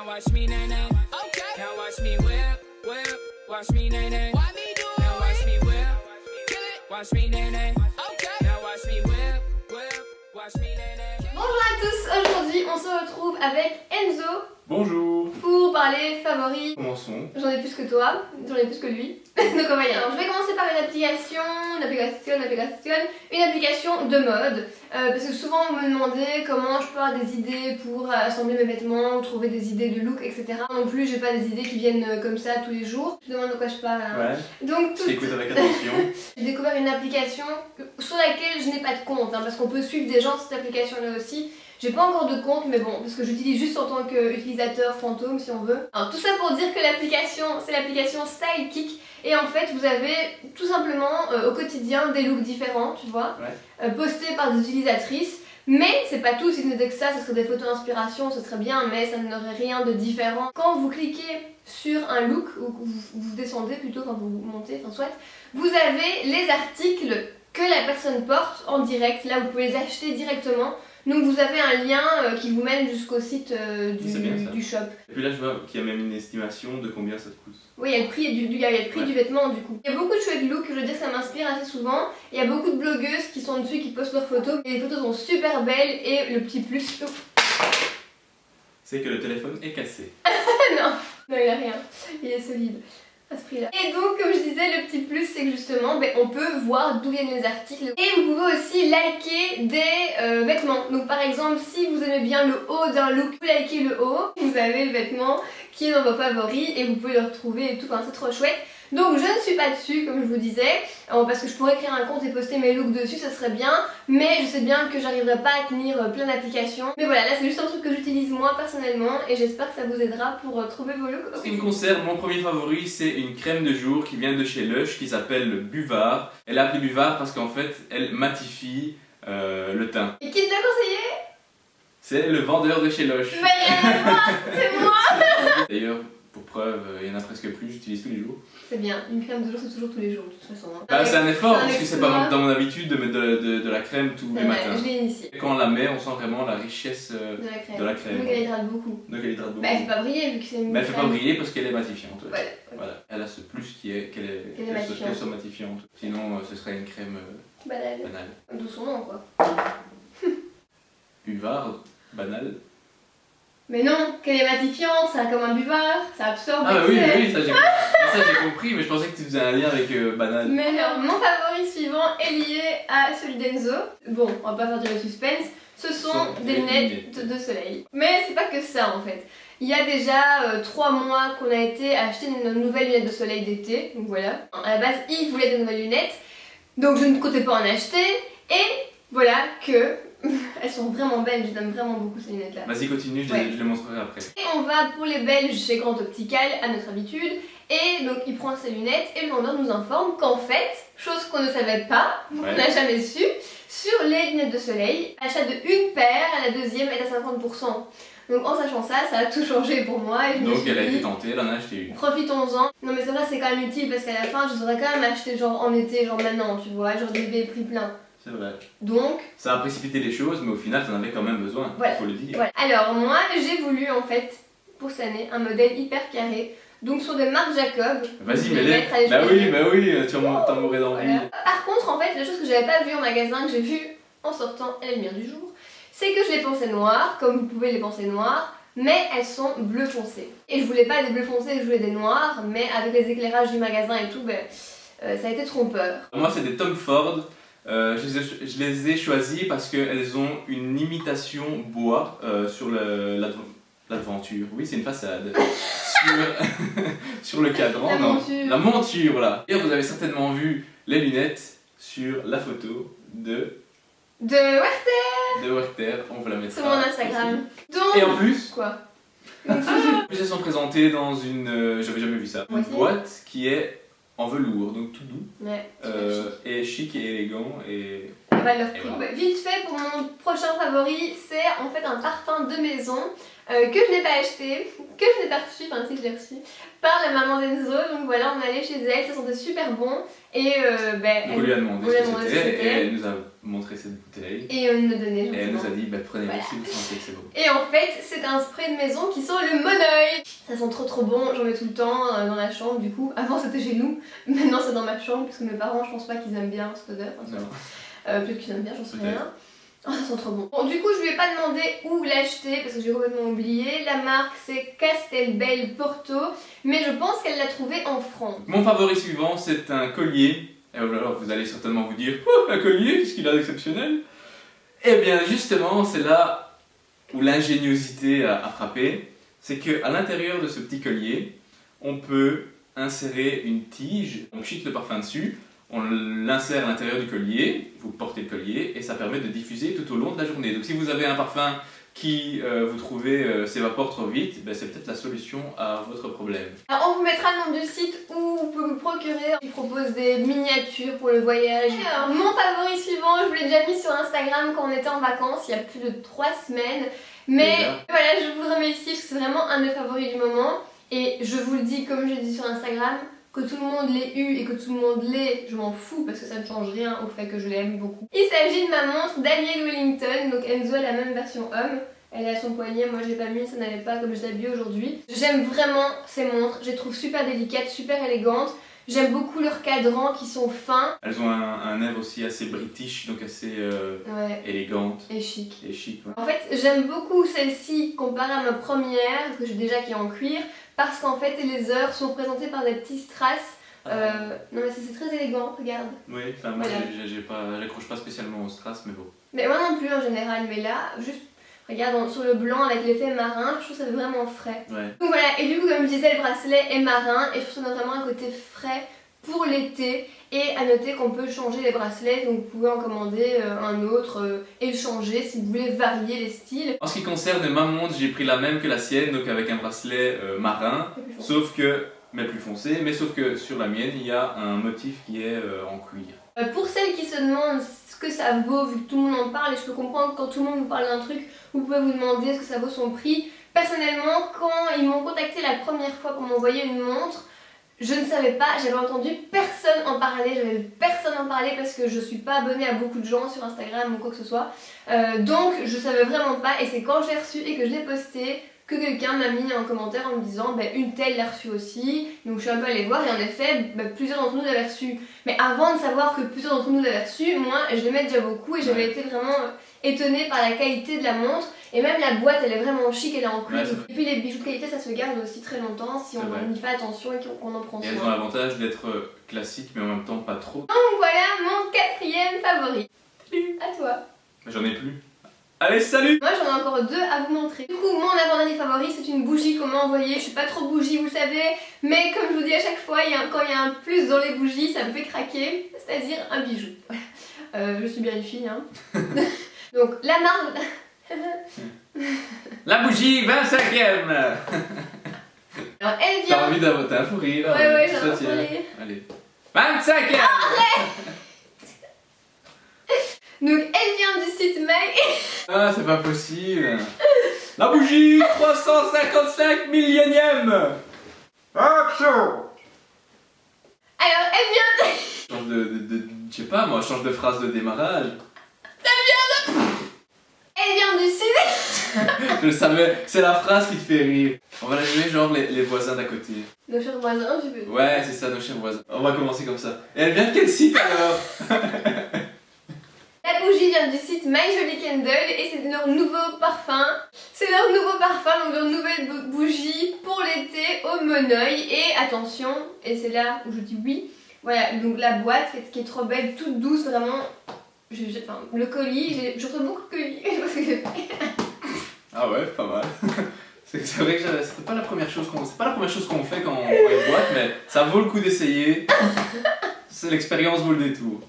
Now watch me nay nay. Okay. Now watch me whip, whip. Watch me nay nay. Why me do it? Now watch me whip. Kill it. Watch me nay nay. Okay. Now watch me whip, whip. Watch me nay nay. Bonjour à tous, aujourd'hui on se retrouve avec Enzo. Bonjour. Pour parler favoris. Commençons. J'en ai plus que toi, j'en ai plus que lui. Donc on va y aller. Alors je vais commencer par une application de mode. Parce que souvent on me demandait comment je peux avoir des idées pour assembler mes vêtements, ou trouver des idées de look, etc. Non plus j'ai pas des idées qui viennent comme ça tous les jours. Je te demande de quoi je parle. Hein. Ouais. Donc Je t'écoute avec attention. J'ai découvert une application sur laquelle je n'ai pas de compte, hein, parce qu'on peut suivre des gens sur cette application là aussi. J'ai pas encore de compte, mais bon, parce que j'utilise juste en tant qu'utilisateur fantôme si on veut. Alors tout ça pour dire que l'application, c'est l'application StyleKick. Et en fait, vous avez tout simplement au quotidien des looks différents, tu vois, postés par des utilisatrices. Mais c'est pas tout, si ce n'était que ça serait des photos d'inspiration, ce serait bien, mais ça n'aurait rien de différent. Quand vous cliquez sur un look, ou vous descendez plutôt, quand vous montez, enfin soit, vous avez les articles que la personne porte en direct, là vous pouvez les acheter directement. Donc vous avez un lien qui vous mène jusqu'au site du shop. Et puis là je vois qu'il y a même une estimation de combien ça te coûte. Oui, il y a le prix, du vêtement du coup. Il y a beaucoup de chouettes looks, je veux dire ça m'inspire assez souvent. Il y a beaucoup de blogueuses qui sont dessus, qui postent leurs photos. Et les photos sont super belles et le petit plus... C'est que le téléphone est cassé. non, il a rien, il est solide. À ce prix-là. Et donc, comme je disais, le petit plus, c'est que justement, on peut voir d'où viennent les articles. Et vous pouvez aussi liker des vêtements. Donc, par exemple, si vous aimez bien le haut d'un look, vous likez le haut. Vous avez le vêtement qui est dans vos favoris et vous pouvez le retrouver et tout. Enfin, c'est trop chouette. Donc, je ne suis pas dessus, comme je vous disais, parce que je pourrais créer un compte et poster mes looks dessus, ça serait bien. Mais je sais bien que j'arriverai pas à tenir plein d'applications. Mais voilà, là, c'est juste un truc que j'utilise moi personnellement et j'espère que ça vous aidera pour trouver vos looks. En ce qui me concerne, mon premier favori, c'est une crème de jour qui vient de chez Lush qui s'appelle le Buvard. Elle est appelée Buvard parce qu'en fait, elle matifie le teint. Et qui te l'a conseillé? C'est le vendeur de chez Lush. Mais c'est moi. D'ailleurs, pour preuve, il y en a presque plus, j'utilise tous les jours. C'est bien, une crème de jour c'est toujours tous les jours de toute façon. Hein. Bah, c'est un effort parce que c'est pas dans mon habitude de mettre de la crème tous les matins. Je l'ai initié. Et quand on la met, on sent vraiment la richesse de la crème. Donc elle hydrate beaucoup. Donc elle hydrate beaucoup. Bah elle fait pas briller vu que c'est une Mais elle fait pas briller parce qu'elle est matifiante. Ouais. Voilà. Elle a ce plus qui est qu'elle soit matifiante. Sinon, ce serait une crème banale. D'où son nom quoi. Buvard, banal. Mais non, qu'elle est matifiante, c'est comme un buvard, ça absorbe. Ah oui, ça j'ai compris, mais je pensais que tu faisais un lien avec banal. Mais non, mon favori suivant est lié à celui d'Enzo. Bon, on va pas faire du suspense. Ce sont des lunettes de soleil. Mais c'est pas que ça en fait. Il y a déjà 3 mois qu'on a été acheter une nouvelle lunette de soleil d'été. Donc voilà. À la base, il voulait de nouvelles lunettes. Donc je ne comptais pas en acheter. Et voilà que elles sont vraiment belles. J'aime vraiment beaucoup ces lunettes là. Vas-y, continue, je les montrerai après. Et on va pour les Belges chez Grand Optical à notre habitude. Et donc il prend ses lunettes et le vendeur nous informe qu'en fait, chose qu'on ne savait pas, qu'on n'a jamais su, sur les lunettes de soleil, achat de une paire, la deuxième est à 50%. Donc en sachant ça, ça a tout changé pour moi. Et donc elle a été tentée, elle en a acheté une. Profitons-en. Non mais c'est vrai, c'est quand même utile parce qu'à la fin, je devrais quand même acheter genre en été, genre maintenant, tu vois, genre des prix pleins. C'est vrai. Donc... ça a précipité les choses, mais au final, t'en avais quand même besoin, voilà. Faut le dire. Voilà. Alors moi, j'ai voulu en fait, pour cette année, un modèle hyper carré. Donc sur des Marc Jacob. Vas-y, mets-les. Bah oui, tu t'en mourrais d'envie. Voilà. Par contre, en fait, la chose que j'avais pas vue en magasin, que j'ai vue en sortant à la lumière du jour, c'est que je les pensais noires, comme vous pouvez les penser noires, mais elles sont bleu foncé. Et je voulais pas des bleus foncés, je voulais des noirs, mais avec les éclairages du magasin et tout, ça a été trompeur. Moi, c'est des Tom Ford. Je les ai choisis parce qu'elles ont une imitation bois sur l'aventure. Oui, c'est une façade. sur le cadran. La monture, voilà. Et vous avez certainement vu les lunettes sur la photo de Werther. On vous la mettra sur mon Instagram. Donc, et en plus, quoi elles sont présentées dans une, j'avais jamais vu ça, une boîte qui est en velours, donc tout doux, et chic et élégant et... Valeur prix. Voilà. Vite fait, pour mon prochain favori, c'est en fait un parfum de maison que je n'ai pas acheté, que je n'ai pas reçu, enfin si je l'ai reçu, par la maman d'Enzo. Donc voilà, on est allé chez elle, ça sentait super bon et on lui a demandé ce que c'était et elle nous a montré cette bouteille. Et on nous l'a donné Et elle gentiment. nous a dit, bah, prenez-le Voilà. si vous sentez que c'est bon. Et en fait, c'est un spray de maison qui sent le monoeil. Ça sent trop bon, j'en mets tout le temps dans la chambre du coup. Avant c'était chez nous, maintenant c'est dans ma chambre puisque mes parents, je pense pas qu'ils aiment bien cette odeur. Enfin, Non. peut-être qu'ils aiment bien, j'en sais Peut-être. rien. Oh, ça sent trop bon. Bon, du coup, je lui ai pas demandé où l'acheter parce que j'ai complètement oublié. La marque c'est Castelbel Porto, mais je pense qu'elle l'a trouvé en France. Mon favori suivant, c'est un collier. Et alors, vous allez certainement vous dire, oh, un collier, qu'est-ce qu'il a d'exceptionnel? Eh bien, justement, c'est là où l'ingéniosité a frappé. C'est qu'à l'intérieur de ce petit collier, on peut insérer une tige, on pchite le parfum dessus, on l'insère à l'intérieur du collier, vous portez le collier, et ça permet de diffuser tout au long de la journée. Donc si vous avez un parfum qui, vous trouvez, s'évapore trop vite, ben, c'est peut-être la solution à votre problème. Alors on vous mettra le nom du site où vous pouvez vous procurer. Ils proposent des miniatures pour le voyage. Alors, mon favori suivant, je vous l'ai déjà mis sur Instagram quand on était en vacances, il y a plus de 3 semaines. Mais Déjà. voilà, je vous le remercie parce que c'est vraiment un de mes favoris du moment. Et je vous le dis comme je l'ai dit sur Instagram, que tout le monde l'ait eu et que tout le monde l'ait, je m'en fous parce que ça ne change rien au fait que je l'aime beaucoup. Il s'agit de ma montre Daniel Wellington, donc Enzo a la même version homme. Elle est à son poignet, moi je l'ai pas mis, ça n'allait pas comme je l'ai habillée aujourd'hui. J'aime vraiment ces montres, je les trouve super délicates, super élégantes. J'aime beaucoup leurs cadrans qui sont fins. Elles ont un air aussi assez british, donc assez Ouais, élégante et chic. et chic. Ouais. En fait, j'aime beaucoup celle-ci comparée à ma première, que j'ai déjà qui est en cuir, parce qu'en fait les heures sont représentées par des petits strass. Non mais c'est très élégant, regarde. Oui, enfin moi Voilà. j'accroche pas spécialement au strass, mais bon. Mais moi non plus en général, mais là, juste regarde sur le blanc avec l'effet marin, je trouve ça vraiment frais. Ouais. Donc voilà, et du coup comme je disais, le bracelet est marin et je trouve ça donne vraiment un côté frais pour l'été. Et à noter qu'on peut changer les bracelets, donc vous pouvez en commander un autre et le changer si vous voulez varier les styles. En ce qui concerne ma montre, j'ai pris la même que la sienne, donc avec un bracelet marin, sauf que, mais plus foncé, mais sauf que sur la mienne, il y a un motif qui est en cuir. Pour celles qui se demandent ce que ça vaut, vu que tout le monde en parle, et je peux comprendre que quand tout le monde vous parle d'un truc, vous pouvez vous demander ce que ça vaut son prix. Personnellement, quand ils m'ont contacté la première fois pour m'envoyer une montre, je ne savais pas, j'avais entendu personne en parler, j'avais vu personne en parler parce que je suis pas abonnée à beaucoup de gens sur Instagram ou quoi que ce soit. Donc je savais vraiment pas, et c'est quand j'ai reçu et que je l'ai posté que quelqu'un m'a mis en commentaire en me disant une telle l'a reçu aussi. Donc je suis un peu allée voir et en effet plusieurs d'entre nous l'avaient reçu. Mais avant de savoir que plusieurs d'entre nous l'avaient reçu, moi je l'aimais déjà beaucoup et j'avais été vraiment étonnée par la qualité de la montre. Et même la boîte elle est vraiment chic, elle est en cuir. Ouais, Et puis les bijoux de qualité ça se garde aussi très longtemps si C'est vrai. on y fait attention et qu'on en prend Et elles ont soin. l'avantage d'être classiques, mais en même temps pas trop. Donc voilà mon quatrième favori. À toi. J'en ai plus. Allez, salut! Moi j'en ai encore deux à vous montrer. Du coup mon avant-dernier favori c'est une bougie qu'on m'a envoyée. Je suis pas trop bougie vous le savez, mais comme je vous dis à chaque fois, quand il y a un plus dans les bougies ça me fait craquer, c'est-à-dire un bijou. Je suis bien une fille hein. Donc la marque... La bougie 25ème! Alors elle T'as vient... envie d'avoir un fou rire? Ouais j'ai ça un tient. rire. Allez. 25ème! Donc elle vient du site My... Ah, c'est pas possible! La bougie 355 millionième! Action! Alors elle vient... Change je sais pas moi, change de phrase de démarrage. Elle vient du site... Je le savais, c'est la phrase qui te fait rire. On va la jouer genre les voisins d'à côté. Nos chers voisins, tu peux... Ouais, c'est ça, nos chers voisins. On va commencer comme ça. Et elle vient de quel site alors? La bougie vient du site My Jolly Candle et c'est leur nouveau parfum. C'est leur nouveau parfum, donc leur nouvelle bougie pour l'été au monoeil. Et attention, et c'est là où je dis oui, voilà, donc la boîte qui est trop belle, toute douce, vraiment. Enfin, le colis, je reçois beaucoup de colis. Je pense que j'ai fait. Ah ouais, pas mal. C'est vrai que c'était pas la première chose qu'on fait quand on prend une boîte, mais ça vaut le coup d'essayer. C'est l'expérience vaut le détour.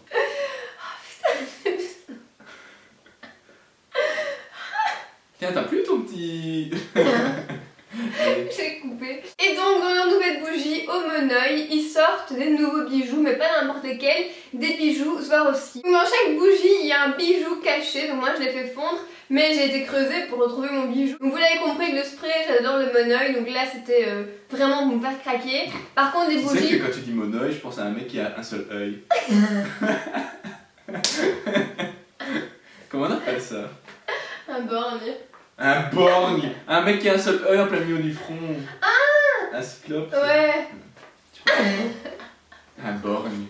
Tiens, t'as plus ton petit... J'ai coupé. Et donc dans leur nouvelle bougie au monoeil, ils sortent des nouveaux bijoux, mais pas n'importe lesquels, des bijoux Swarovski. Donc dans chaque bougie, il y a un bijou caché, donc moi je l'ai fait fondre, mais j'ai été creusée pour retrouver mon bijou. Donc vous l'avez compris que le spray, j'adore le monoeil, donc là c'était vraiment pour me faire craquer. Par contre des Tu sais bougies... que quand tu dis monoeil, je pense à un mec qui a un seul œil. Comment on appelle ça? Un borgne. Un borgne. Un mec qui a un seul œil en plein milieu du front. Ah. Un cyclope. Ouais. Un borgne.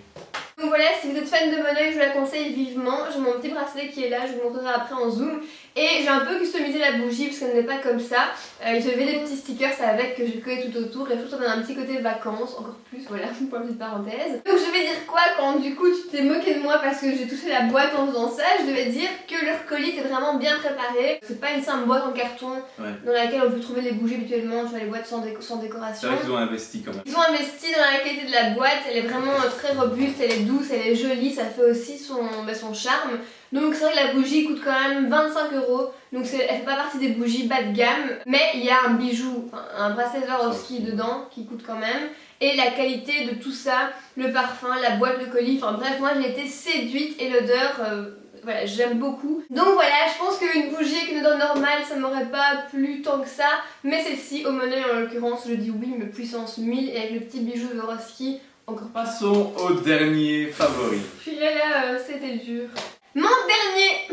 Donc voilà, si vous êtes fan de mon œil, je vous la conseille vivement. J'ai mon petit bracelet qui est là, je vous montrerai après en zoom. Et j'ai un peu customisé la bougie parce qu'elle n'est pas comme ça. J'avais des petits stickers avec que j'ai collé tout autour et je trouve que ça donne un petit côté vacances, encore plus, voilà, pour une petite parenthèse. Donc je vais dire quoi quand du coup tu t'es moqué de moi parce que j'ai touché la boîte en faisant ça? Je devais dire que leur colis était vraiment bien préparé. C'est pas une simple boîte en carton dans laquelle on peut trouver les bougies habituellement, tu vois, les boîtes sans décoration. C'est vrai qu'ils ont investi quand même. Ils ont investi dans la qualité de la boîte, elle est vraiment très robuste, elle est douce, elle est jolie, ça fait aussi son charme. Donc c'est vrai que la bougie coûte quand même 25 €, donc elle fait pas partie des bougies bas de gamme, mais il y a un bijou, enfin, un bracelet Swarovski dedans qui coûte quand même, et la qualité de tout ça, le parfum, la boîte, le colis, enfin bref, moi j'ai été séduite et l'odeur, voilà, j'aime beaucoup. Donc voilà, je pense qu'une bougie avec une odeur normale, ça m'aurait pas plu tant que ça, mais celle-ci, au Money en l'occurrence, je dis oui, mais puissance 1000, et avec le petit bijou Swarovski, encore pas. Passons au dernier favori. Puis là, c'était dur. Mon dernier.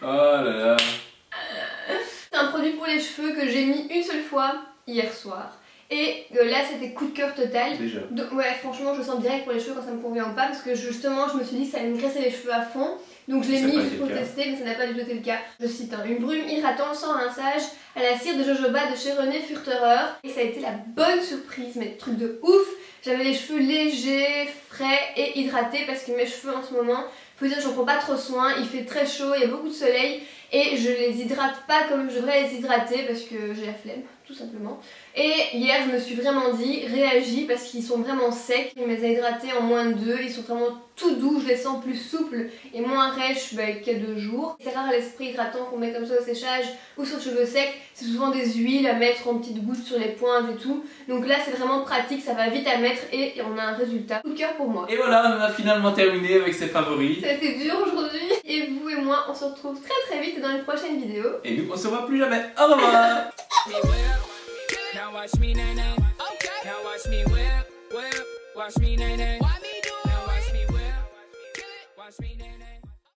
Oh là là. C'est un produit pour les cheveux que j'ai mis une seule fois hier soir. Et là c'était coup de cœur total. Déjà. Donc, ouais, franchement je sens direct pour les cheveux quand ça me convient ou pas parce que justement je me suis dit que ça allait me graisser les cheveux à fond. Donc je l'ai mis juste pour tester mais ça n'a pas du tout été le cas. Je cite une brume hydratante sans rinçage à la cire de jojoba de chez René Furterer. Et ça a été la bonne surprise, mais truc de ouf. J'avais les cheveux légers, frais et hydratés parce que mes cheveux en ce moment, faut dire que j'en prends pas trop soin, il fait très chaud, il y a beaucoup de soleil et je les hydrate pas comme je devrais les hydrater parce que j'ai la flemme, tout simplement. Et hier je me suis vraiment dit, réagis parce qu'ils sont vraiment secs, je les ai hydratés en moins de 2, ils sont vraiment tout doux, je les sens plus souples et moins rêches qu'il y a 2 jours. C'est rare l'esprit hydratant qu'on met comme ça au séchage ou sur cheveux secs, c'est souvent des huiles à mettre en petites gouttes sur les pointes et tout. Donc là c'est vraiment pratique, ça va vite à mettre et on a un résultat. Coup de cœur pour moi. Et voilà, on a finalement terminé avec ses favoris. Ça a été dur aujourd'hui et vous et moi on se retrouve très vite dans les prochaines vidéos. Et nous on se voit plus jamais. Au revoir. Now watch me nay nay. Okay. Now watch me whip, whip. Watch me nay nay. Now watch me whip. Watch me nay nay.